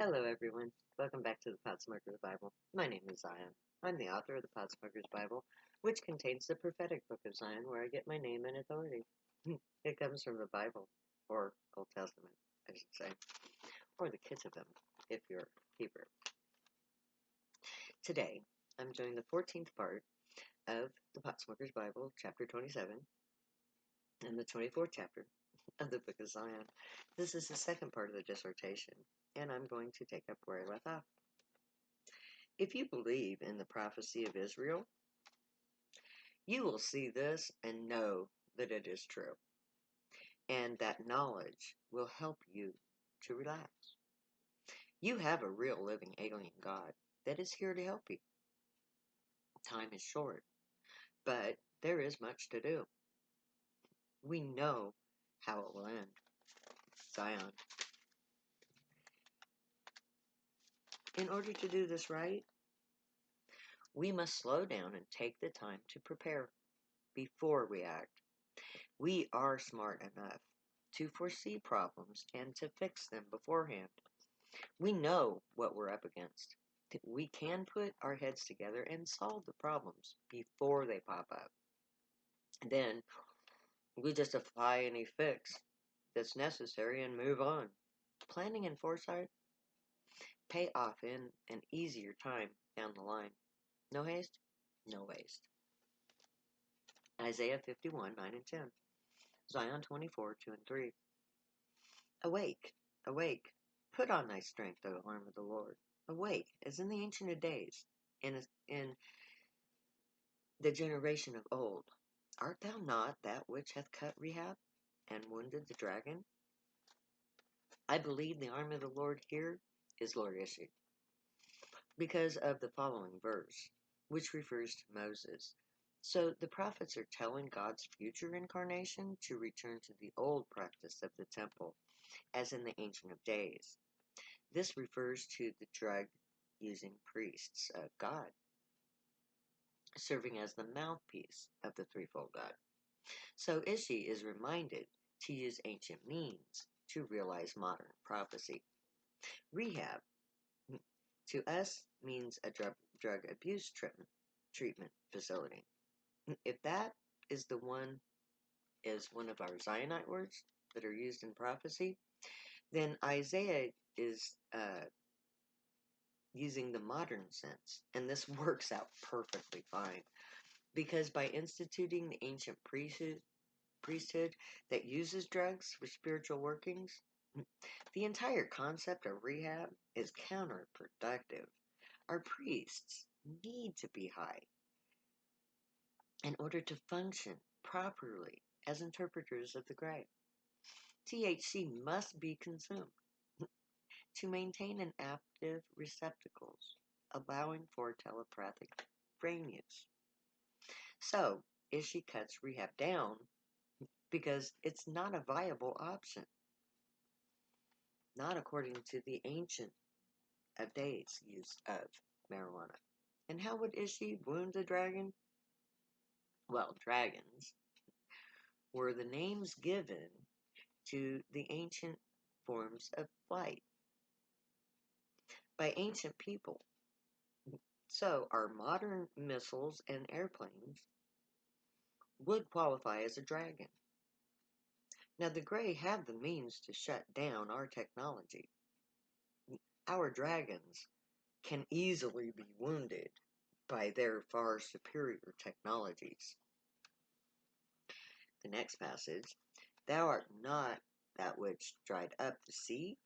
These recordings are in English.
Hello, everyone. Welcome back to the Potsmoker's Bible. My name is Zion. I'm the author of the Potsmoker's Bible, which contains the prophetic book of Zion, where I get my name and authority. It comes from the Bible, or Old Testament, I should say, or the Ketuvim, if you're Hebrew. Today, I'm doing the 14th part of the Potsmoker's Bible, chapter 27, and the 24th chapter of the book of Zion. This is the second part of the dissertation, and I'm going to take up where I left off. If you believe in the prophecy of Israel, you will see this and know that it is true. And that knowledge will help you to relax. You have a real living alien God that is here to help you. Time is short, but there is much to do. We know how it will end. Zion. In order to do this right, we must slow down and take the time to prepare before we act. We are smart enough to foresee problems and to fix them beforehand. We know what we're up against. We can put our heads together and solve the problems before they pop up. Then we just apply any fix that's necessary and move on. Planning and foresight pay off in an easier time down the line. No haste, no waste. Isaiah 51, 9 and 10. Zion 24, 2 and 3. Awake, awake, put on thy strength, O arm of the Lord. Awake, as in the ancient of days, in the generation of old. Art thou not that which hath cut Rehab, and wounded the dragon? I believe the arm of the Lord here is Lord Ishi, because of the following verse, which refers to Moses. So the prophets are telling God's future incarnation to return to the old practice of the temple, as in the Ancient of Days. This refers to the drug-using priests of God, serving as the mouthpiece of the threefold God. So Ishi is reminded to use ancient means to realize modern prophecy. Rehab, to us, means a drug abuse treatment facility. If that is one of our Zionite words that are used in prophecy, then Isaiah is using the modern sense, and this works out perfectly fine, because by instituting the ancient priesthood that uses drugs for spiritual workings, the entire concept of rehab is counterproductive. Our priests need to be high in order to function properly as interpreters of the grave. THC must be consumed to maintain an active receptacles, allowing for telepathic brain use. So, Ishi cuts rehab down because it's not a viable option, not according to the ancient of days use of marijuana. And how would Ishi wound the dragon? Well, dragons were the names given to the ancient forms of flight by ancient people. So our modern missiles and airplanes would qualify as a dragon. Now the Grey have the means to shut down our technology. Our dragons can easily be wounded by their far superior technologies. The next passage, thou art not that which dried up the sea,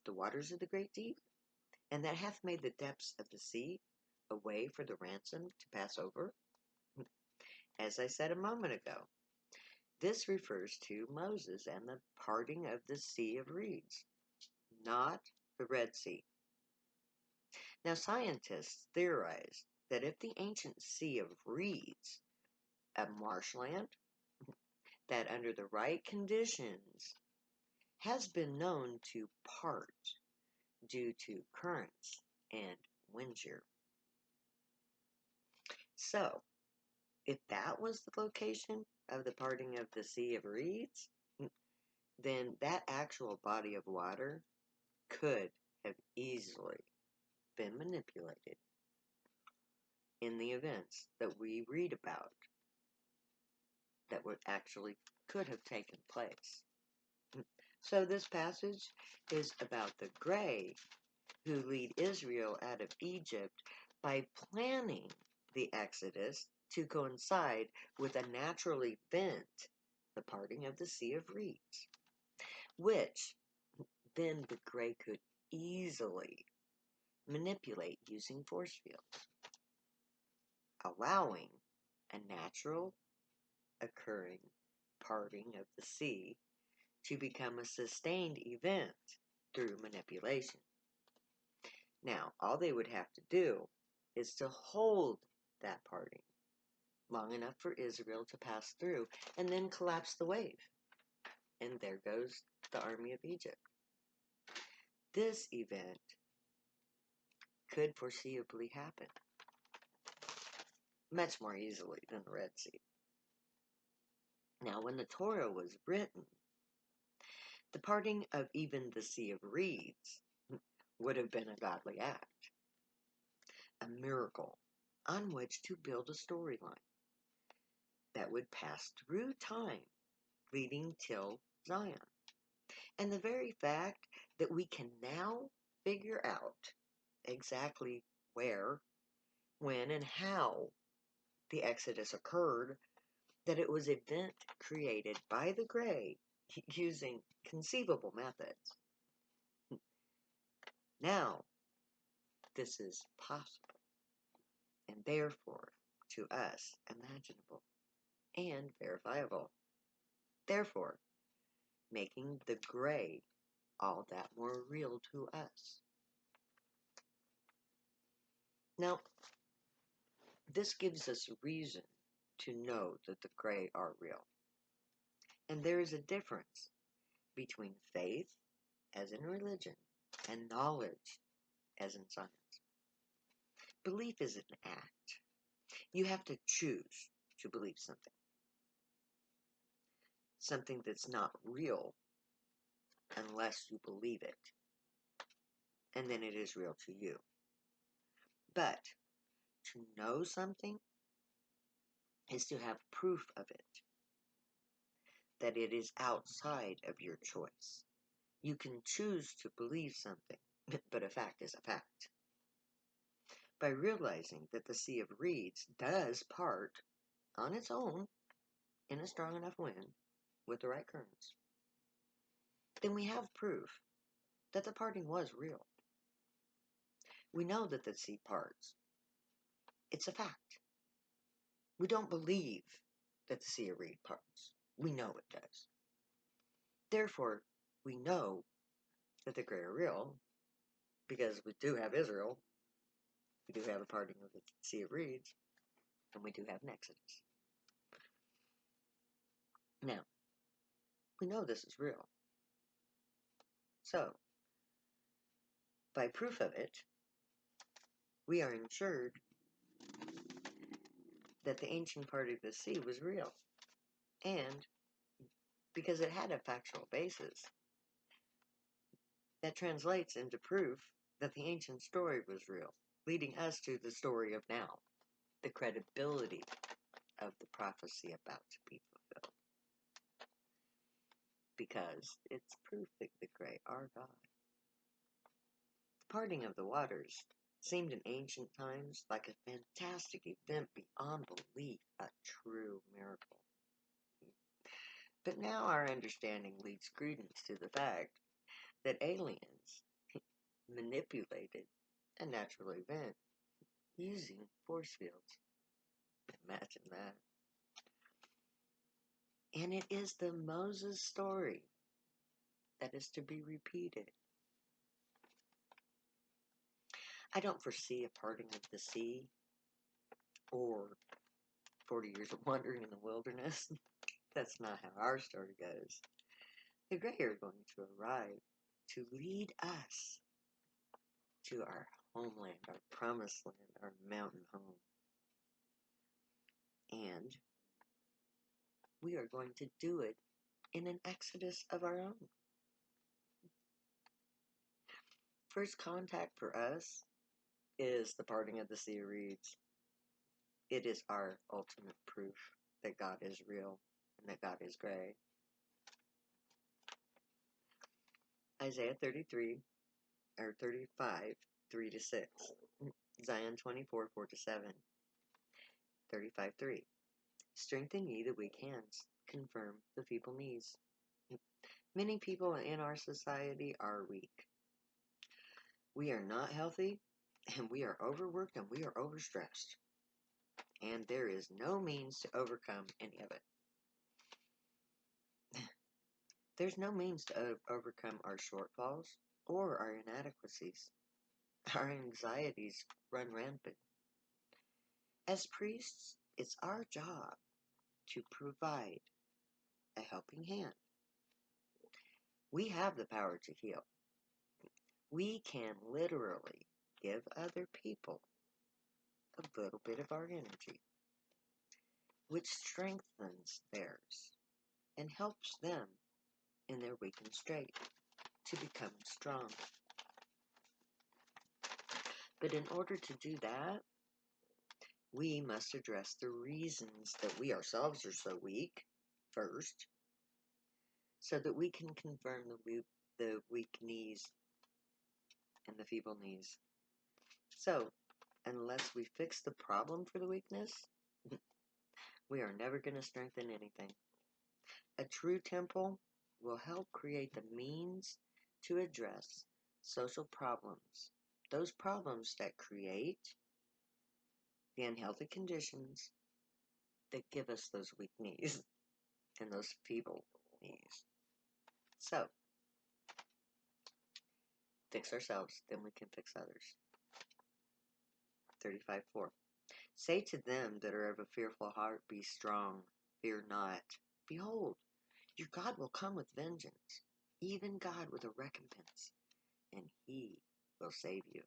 the waters of the great deep, and that hath made the depths of the sea a way for the ransom to pass over? As I said a moment ago, this refers to Moses and the parting of the Sea of Reeds, not the Red Sea. Now, scientists theorize that if the ancient Sea of Reeds, a marshland, that under the right conditions has been known to part due to currents and wind shear. So, if that was the location of the parting of the Sea of Reeds, then that actual body of water could have easily been manipulated in the events that we read about that would actually could have taken place. So this passage is about the Grey who lead Israel out of Egypt by planning the Exodus to coincide with a natural event, the parting of the Sea of Reeds, which then the Grey could easily manipulate using force fields, allowing a natural occurring parting of the sea to become a sustained event through manipulation. Now, all they would have to do is to hold that parting long enough for Israel to pass through and then collapse the wave. And there goes the army of Egypt. This event could foreseeably happen much more easily than the Red Sea. Now, when the Torah was written, the parting of even the Sea of Reeds would have been a godly act, a miracle on which to build a storyline that would pass through time, leading till Zion. And the very fact that we can now figure out exactly where, when, and how the Exodus occurred, that it was an event created by the Grey using conceivable methods. Now, this is possible, and therefore, to us, imaginable and verifiable. Therefore, making the Grey all that more real to us. Now, this gives us reason to know that the Grey are real. And there is a difference between faith, as in religion, and knowledge, as in science. Belief is an act. You have to choose to believe something. Something that's not real unless you believe it. And then it is real to you. But to know something is to have proof of it. That it is outside of your choice. You can choose to believe something, but a fact is a fact. By realizing that the Sea of Reeds does part on its own in a strong enough wind with the right currents, then we have proof that the parting was real. We know that the sea parts. It's a fact. We don't believe that the Sea of Reeds parts. We know it does. Therefore, we know that the Grey are real because we do have Israel. We do have a parting of the Sea of Reeds, and we do have an Exodus. Now, we know this is real. So, by proof of it, we are ensured that the ancient part of the sea was real. And because it had a factual basis, that translates into proof that the ancient story was real, leading us to the story of now, the credibility of the prophecy about to be fulfilled. Because it's proof that the Grey are God. The parting of the waters seemed in ancient times like a fantastic event beyond belief, a true miracle. But now our understanding leads credence to the fact that aliens manipulated a natural event using force fields. Imagine that. And it is the Moses story that is to be repeated. I don't foresee a parting of the sea or 40 years of wandering in the wilderness. That's not how our story goes. The Grey are going to arrive to lead us to our homeland, our promised land, our mountain home. And we are going to do it in an exodus of our own. First contact for us is the parting of the sea reeds. It is our ultimate proof that God is real and that God is great. Isaiah 33, or 35, 3 to 6. Zion 24, 4 to 7. 35, 3. Strengthen ye the weak hands, confirm the feeble knees. Many people in our society are weak. We are not healthy, and we are overworked, and we are overstressed. And there is no means to overcome any of it. There's no means to overcome our shortfalls or our inadequacies. Our anxieties run rampant. As priests, it's our job to provide a helping hand. We have the power to heal. We can literally give other people a little bit of our energy, which strengthens theirs and helps them in their weakened state to become strong. But in order to do that, we must address the reasons that we ourselves are so weak first, so that we can confirm the weak knees and the feeble knees. So, unless we fix the problem for the weakness, we are never going to strengthen anything. A true temple will help create the means to address social problems, those problems that create the unhealthy conditions that give us those weak knees and those feeble knees. So, fix ourselves, then we can fix others. 35:4. Say to them that are of a fearful heart, be strong, fear not. Behold, your God will come with vengeance, even God with a recompense, and he will save you.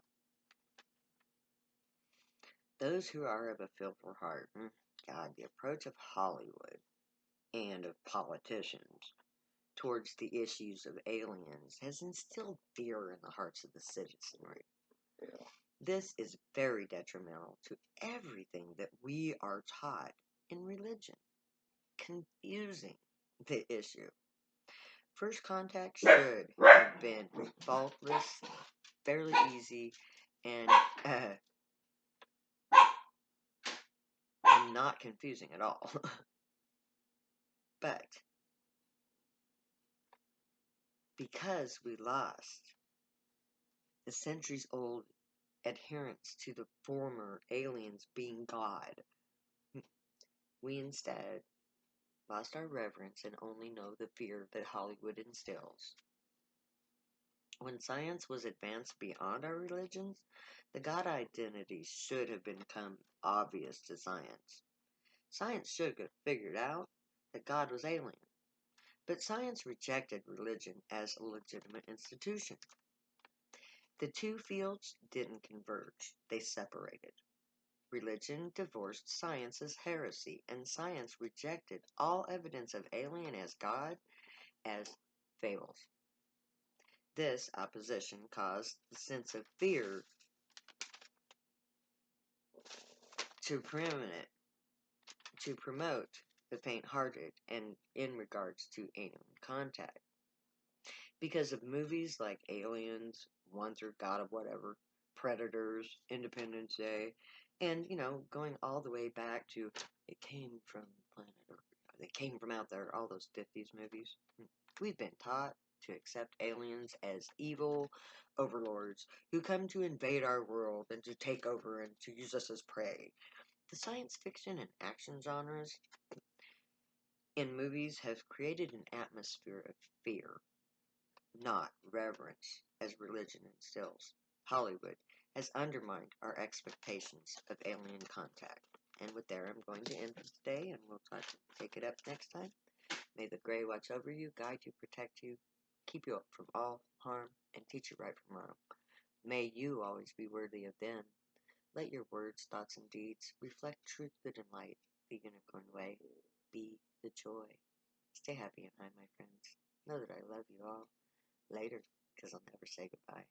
Those who are of a fearful heart, God, the approach of Hollywood and of politicians towards the issues of aliens has instilled fear in the hearts of the citizenry. Yeah. This is very detrimental to everything that we are taught in religion, confusing the issue. First contact should have been faultless, fairly easy, and not confusing at all. But because we lost the centuries-old adherence to the former aliens being God, we instead lost our reverence and only know the fear that Hollywood instills. When science was advanced beyond our religions, the God identity should have become obvious to science. Science should have figured out that God was alien. But science rejected religion as a legitimate institution. The two fields didn't converge, they separated. Religion divorced science as heresy, and science rejected all evidence of alien as God as fables. This opposition caused the sense of fear to promote the faint-hearted and in regards to alien contact. Because of movies like Aliens, Once or God of Whatever, Predators, Independence Day, and, going all the way back to It Came from Planet Earth, They Came from Out There, all those 50s movies. We've been taught to accept aliens as evil overlords who come to invade our world and to take over and to use us as prey. The science fiction and action genres in movies have created an atmosphere of fear, not reverence, as religion instills. Hollywood has undermined our expectations of alien contact. And with that, I'm going to end for today, and we'll take it up next time. May the Gray watch over you, guide you, protect you, keep you up from all harm, and teach you right from wrong. May you always be worthy of them. Let your words, thoughts, and deeds reflect truth, good, and light, the unicorn way. Be the joy. Stay happy and high, my friends. Know that I love you all. Later, because I'll never say goodbye.